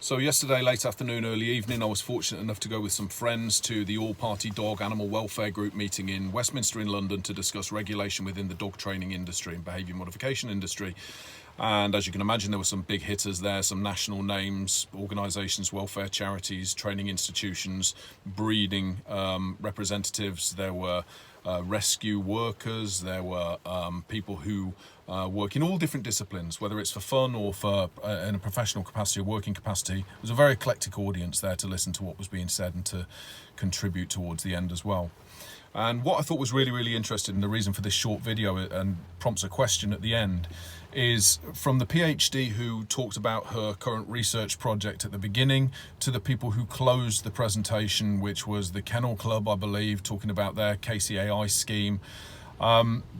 So yesterday, late afternoon, early evening, I was fortunate enough to go with some friends to the all-party dog animal welfare group meeting in Westminster in London to discuss regulation within the dog training industry and behaviour modification industry. And as you can imagine, there were some big hitters there, some national names, organisations, welfare charities, training institutions, breeding representatives. There were rescue workers, there were people who work in all different disciplines, whether it's for fun or for in a professional capacity or working capacity. It was a very eclectic audience there to listen to what was being said and to contribute towards the end as well. And what I thought was really, really interesting, and the reason for this short video and prompts a question at the end, is from the PhD who talked about her current research project at the beginning to the people who closed the presentation, which was the Kennel Club, I believe, talking about their KCAI scheme.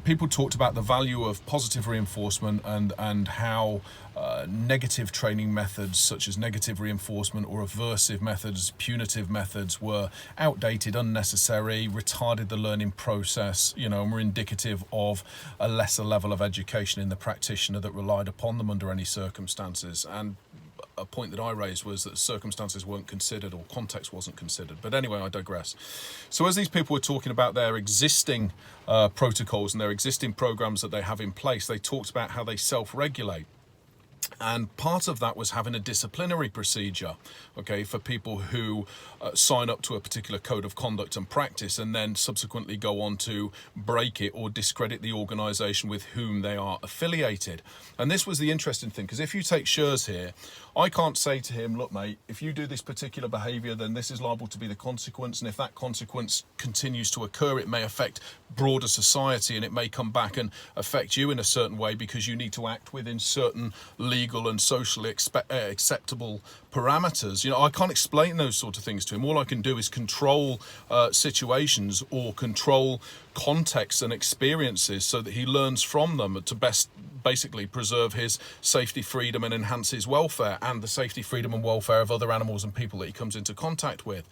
People talked about the value of positive reinforcement and how negative training methods such as negative reinforcement or aversive methods, punitive methods were outdated, unnecessary, retarded the learning process, and were indicative of a lesser level of education in the practitioner that relied upon them under any circumstances. And a point that I raised was that circumstances weren't considered or context wasn't considered. But anyway, I digress. So as these people were talking about their existing protocols and their existing programs that they have in place, they talked about how they self-regulate. And part of that was having a disciplinary procedure, okay, for people who sign up to a particular code of conduct and practice and then subsequently go on to break it or discredit the organisation with whom they are affiliated. And this was the interesting thing, because if you take Schurz here, I can't say to him, look, mate, if you do this particular behaviour, then this is liable to be the consequence. And if that consequence continues to occur, it may affect broader society and it may come back and affect you in a certain way because you need to act within certain legal and socially acceptable parameters. I can't explain those sort of things to him. All I can do is control situations or control contexts and experiences so that he learns from them to best basically preserve his safety, freedom and enhance his welfare and the safety, freedom and welfare of other animals and people that he comes into contact with.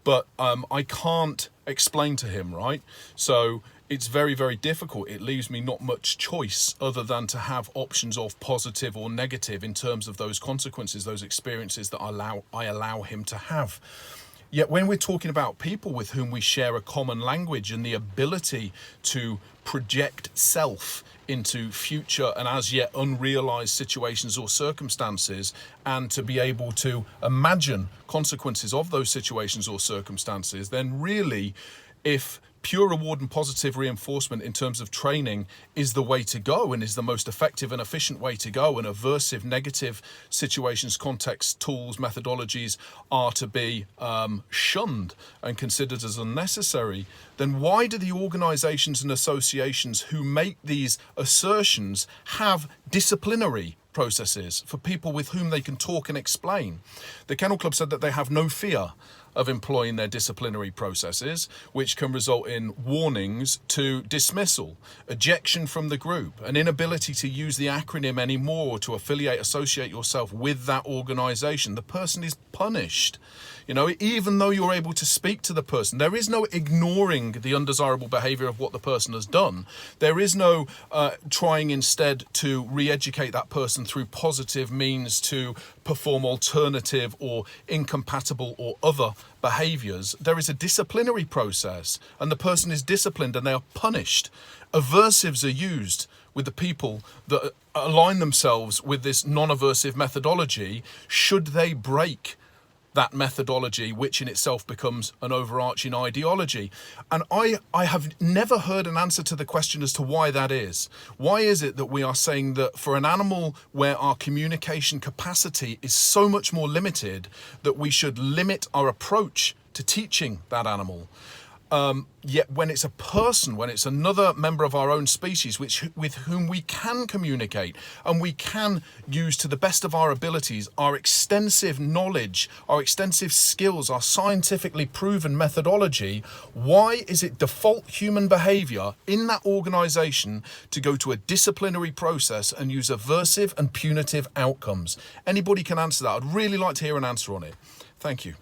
But I can't explain to him, right? So it's very, very difficult. It leaves me not much choice other than to have options of positive or negative in terms of those consequences, those experiences that I allow him to have. Yet when we're talking about people with whom we share a common language and the ability to project self into future and as yet unrealized situations or circumstances, and to be able to imagine consequences of those situations or circumstances, then really, if pure reward and positive reinforcement in terms of training is the way to go and is the most effective and efficient way to go, and aversive, negative situations, contexts, tools, methodologies are to be shunned and considered as unnecessary, then why do the organisations and associations who make these assertions have disciplinary processes for people with whom they can talk and explain? The Kennel Club said that they have no fear of employing their disciplinary processes, which can result in warnings to dismissal, ejection from the group, an inability to use the acronym anymore or to associate yourself with that organisation. The person is punished. Even though you're able to speak to the person, there is no ignoring the undesirable behaviour of what the person has done. There is no trying instead to re-educate that person through positive means to perform alternative or incompatible or other behaviours. There is a disciplinary process and the person is disciplined and they are punished. Aversives are used with the people that align themselves with this non-aversive methodology should they break that methodology, which in itself becomes an overarching ideology. And I have never heard an answer to the question as to why that is. Why is it that we are saying that for an animal where our communication capacity is so much more limited that we should limit our approach to teaching that animal? Yet when it's a person, when it's another member of our own species with whom we can communicate and we can use to the best of our abilities our extensive knowledge, our extensive skills, our scientifically proven methodology, why is it default human behaviour in that organisation to go to a disciplinary process and use aversive and punitive outcomes? Anybody can answer that. I'd really like to hear an answer on it. Thank you.